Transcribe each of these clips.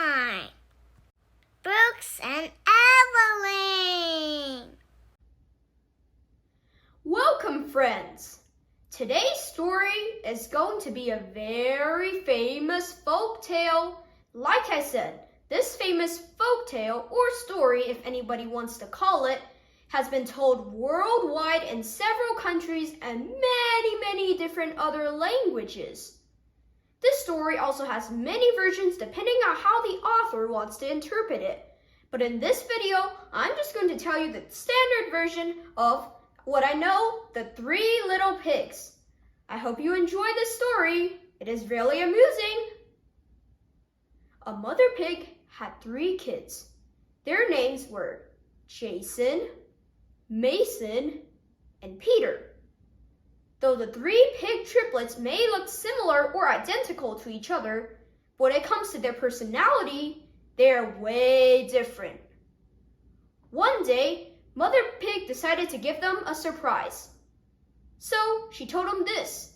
time. Brooks and Evelyn. Welcome, friends. Today's story is going to be a very famous folk tale. Like I said, this famous folk tale or story, if anybody wants to call it, has been told worldwide in several countries and many different other languages. This story also has many versions depending on how the author wants to interpret it. But in this video, I'm just going to tell you the standard version of what I know, the Three Little Pigs. I hope you enjoy this story. It is really amusing. A mother pig had 3 kids. Their names were Jason, Mason, and Peter. Though the 3 pig triplets may look similar or identical to each other, when it comes to their personality, they are way different. One day, Mother Pig decided to give them a surprise. So she told them this.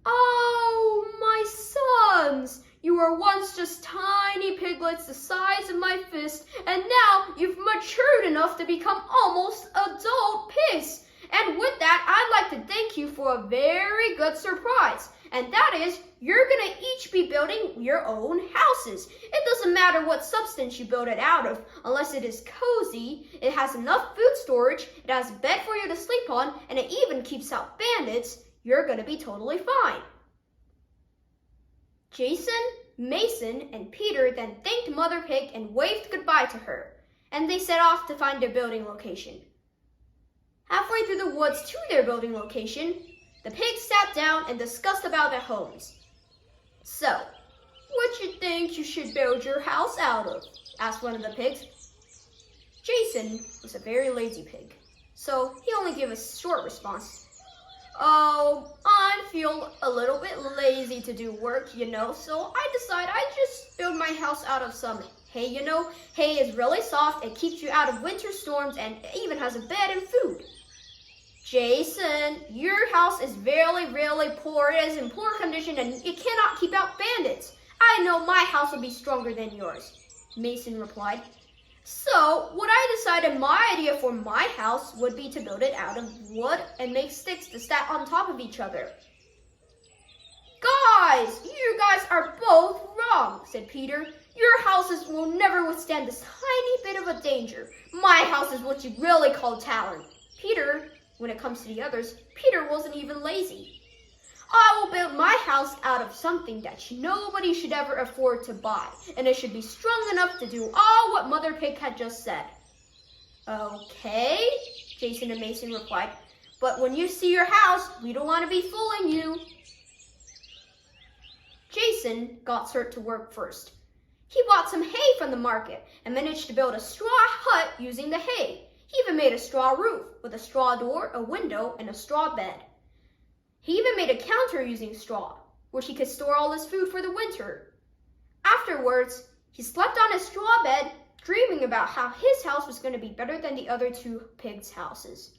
"Oh, my sons, you were once just tiny piglets the size of my fist, and now you've matured enough to become almost adult pigs. And with that, I'd like to thank you for a very good surprise. And that is, you're going to each be building your own houses. It doesn't matter what substance you build it out of, unless it is cozy, it has enough food storage, it has a bed for you to sleep on, and it even keeps out bandits. You're going to be totally fine." Jason, Mason, and Peter then thanked Mother Pig and waved goodbye to her, and they set off to find their building location. Halfway through the woods to their building location, the pigs sat down and discussed about their homes. "So, what you think you should build your house out of?" asked one of the pigs. Jason was a very lazy pig, so he only gave a short response. "Oh, I feel a little bit lazy to do work, so I decide I just build my house out of some hay, Hay is really soft, it keeps you out of winter storms, and it even has a bed and food." "Jason, your house is really poor. It is in poor condition and it cannot keep out bandits. I know my house will be stronger than yours," Mason replied. "So, what I decided my idea for my house would be to build it out of wood and make sticks to stack on top of each other." You guys are both wrong," said Peter. "Your houses will never withstand this tiny bit of a danger. My house is what you really call talent." When it comes to the others, Peter wasn't even lazy. "I will build my house out of something that nobody should ever afford to buy, and it should be strong enough to do all what Mother Pig had just said." "Okay," Jason and Mason replied, "but when you see your house, we don't want to be fooling you." Jason got Sir to work first. He bought some hay from the market and managed to build a straw hut using the hay. He even made a straw roof with a straw door, a window, and a straw bed. He even made a counter using straw, where he could store all his food for the winter. Afterwards, he slept on his straw bed, dreaming about how his house was going to be better than the other 2 pigs' houses.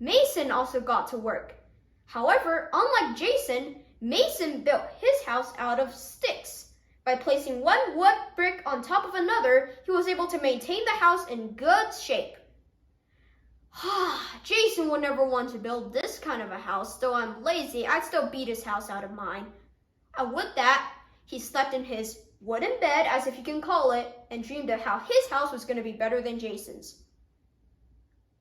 Mason also got to work. However, unlike Jason, Mason built his house out of sticks. By placing one wood brick on top of another, he was able to maintain the house in good shape. "Jason would never want to build this kind of a house. Though I'm lazy, I'd still beat his house out of mine." And with that, he slept in his wooden bed, as if you can call it, and dreamed of how his house was going to be better than Jason's.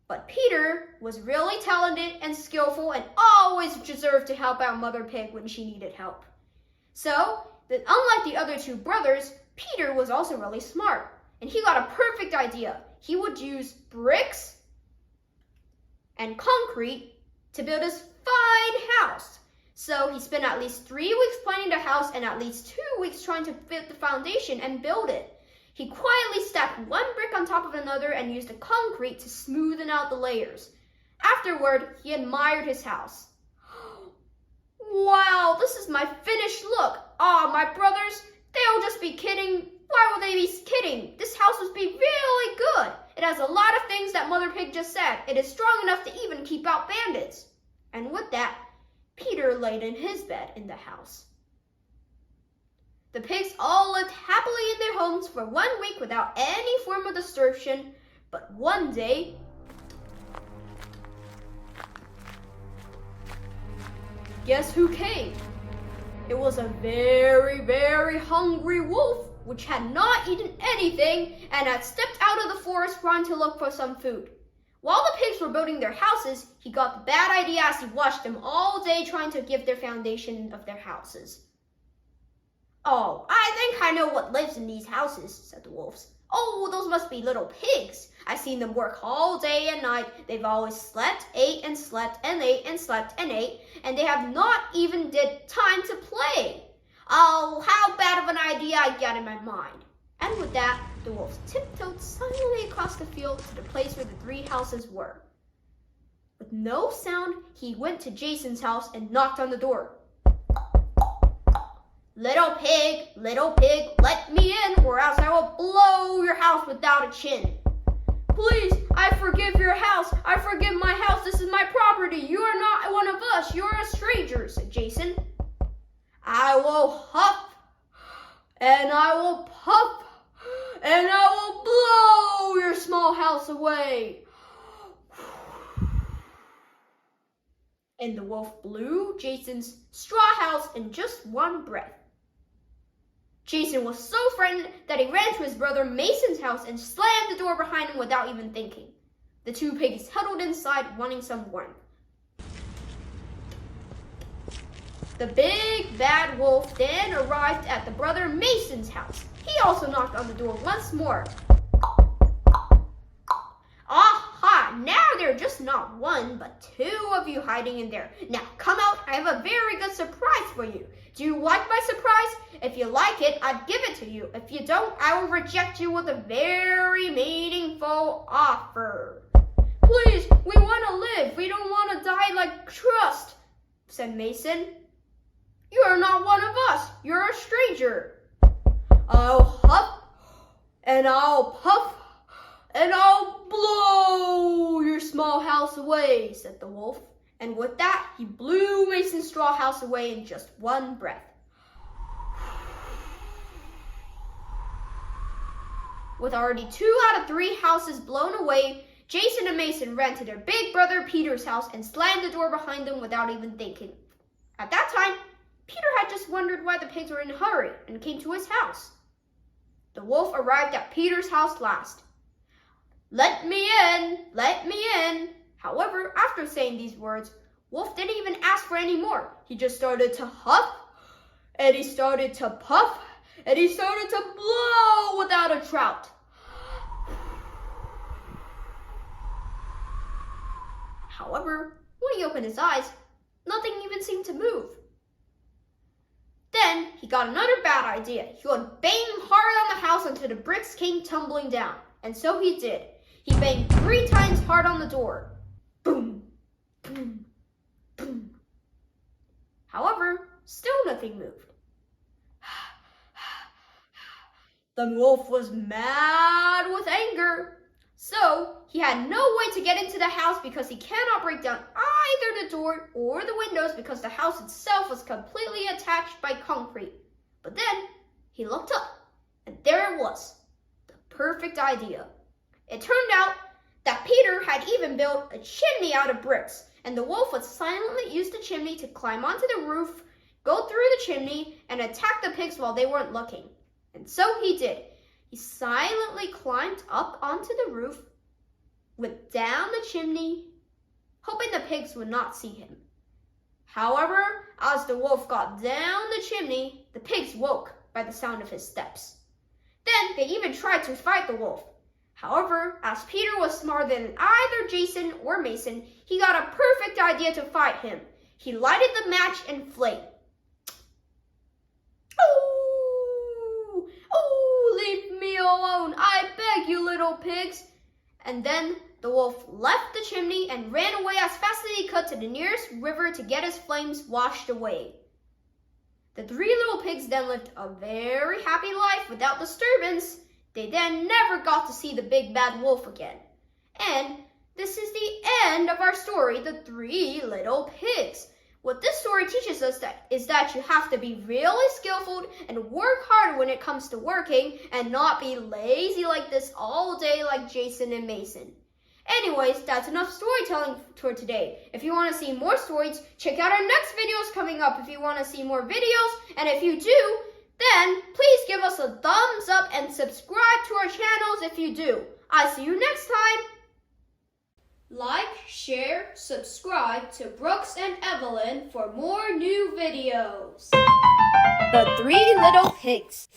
But Peter was really talented and skillful and always deserved to help out Mother Pig when she needed help. So, unlike the other 2 brothers, Peter was also really smart, and he got a perfect idea. He would use bricks and concrete to build his fine house. So he spent at least 3 weeks planning the house and at least 2 weeks trying to fit the foundation and build it. He quietly stacked one brick on top of another and used the concrete to smoothen out the layers. Afterward, he admired his house. "Wow, this is my finished look. My brothers, they'll just be kidding. Why would they be kidding? This house must be really good. It has a lot of things that Mother Pig just said. It is strong enough to even keep out bandits." And with that, Peter laid in his bed in the house. The pigs all lived happily in their homes for 1 week without any form of disruption, but one day, guess who came? It was a very, very hungry wolf, which had not eaten anything and had stepped out of the forest trying to look for some food. While the pigs were building their houses, he got the bad idea as he watched them all day trying to give their foundation of their houses. "Oh, I think I know what lives in these houses," said the wolves. "Oh, those must be little pigs. I've seen them work all day and night. They've always slept, ate, and slept, and ate, and slept, and ate, and they have not even had time to play. Oh, how bad of an idea I got in my mind." And with that, the wolf tiptoed silently across the field to the place where the 3 houses were. With no sound, he went to Jason's house and knocked on the door. Little pig, let me in, or else I will blow your house without a chin." "Please, I forgive your house. I forgive my house. This is my property. You are not one of us. You're a stranger," said Jason. "I will huff, and I will puff, and I will blow your small house away." And the wolf blew Jason's straw house in just 1 breath. Jason was so frightened that he ran to his brother Mason's house and slammed the door behind him without even thinking. The 2 pigs huddled inside, wanting some warmth. The big bad wolf then arrived at the brother Mason's house. He also knocked on the door once more. "Aha! Now there are just not 1, but 2 of you hiding in there. Now come out, I have a very good surprise for you. Do you like my surprise? If you like it, I'd give it to you. If you don't, I will reject you with a very meaningful offer." "Please, we want to live. We don't want to die like trust," said Mason. "You are not one of us. You're a stranger." "I'll huff, and I'll puff, and I'll blow your small house away," said the wolf. And with that, he blew Mason's straw house away in just 1 breath. With already 2 out of 3 houses blown away, Jason and Mason ran to their big brother Peter's house and slammed the door behind them without even thinking. At that time, Peter had just wondered why the pigs were in a hurry and came to his house. The wolf arrived at Peter's house last. "Let me in, let me in." However, after saying these words, Wolf didn't even ask for any more. He just started to huff, and he started to puff, and he started to blow without a drought. However, when he opened his eyes, nothing even seemed to move. Then he got another bad idea. He would bang hard on the house until the bricks came tumbling down. And so he did. He banged 3 times hard on the door. Boom, boom, boom. However, still nothing moved. The wolf was mad with anger. So he had no way to get into the house because he cannot break down either the door or the windows because the house itself was completely attached by concrete. But then he looked up, and there it was, the perfect idea. It turned out that Peter had even built a chimney out of bricks, and the wolf would silently use the chimney to climb onto the roof, go through the chimney, and attack the pigs while they weren't looking. And so he did. He silently climbed up onto the roof, went down the chimney, hoping the pigs would not see him. However, as the wolf got down the chimney, the pigs woke by the sound of his steps. Then they even tried to fight the wolf. However, as Peter was smarter than either Jason or Mason, he got a perfect idea to fight him. He lighted the match and flamed. Oh, leave me alone, I beg you, little pigs. And then the wolf left the chimney and ran away as fast as he could to the nearest river to get his flames washed away. The 3 little pigs then lived a very happy life without disturbance. They then never got to see the big bad wolf again. And this is the end of our story, The 3 Little Pigs. What this story teaches us is that you have to be really skillful and work hard when it comes to working and not be lazy like this all day like Jason and Mason. Anyways, that's enough storytelling for today. If you want to see more stories, check out our next videos coming up if you want to see more videos. And if you do, then please give us a thumbs up and subscribe to our channels if you do. I'll see you next time. Like, share, subscribe to Brooks and Evelyn for more new videos. The Three Little Pigs.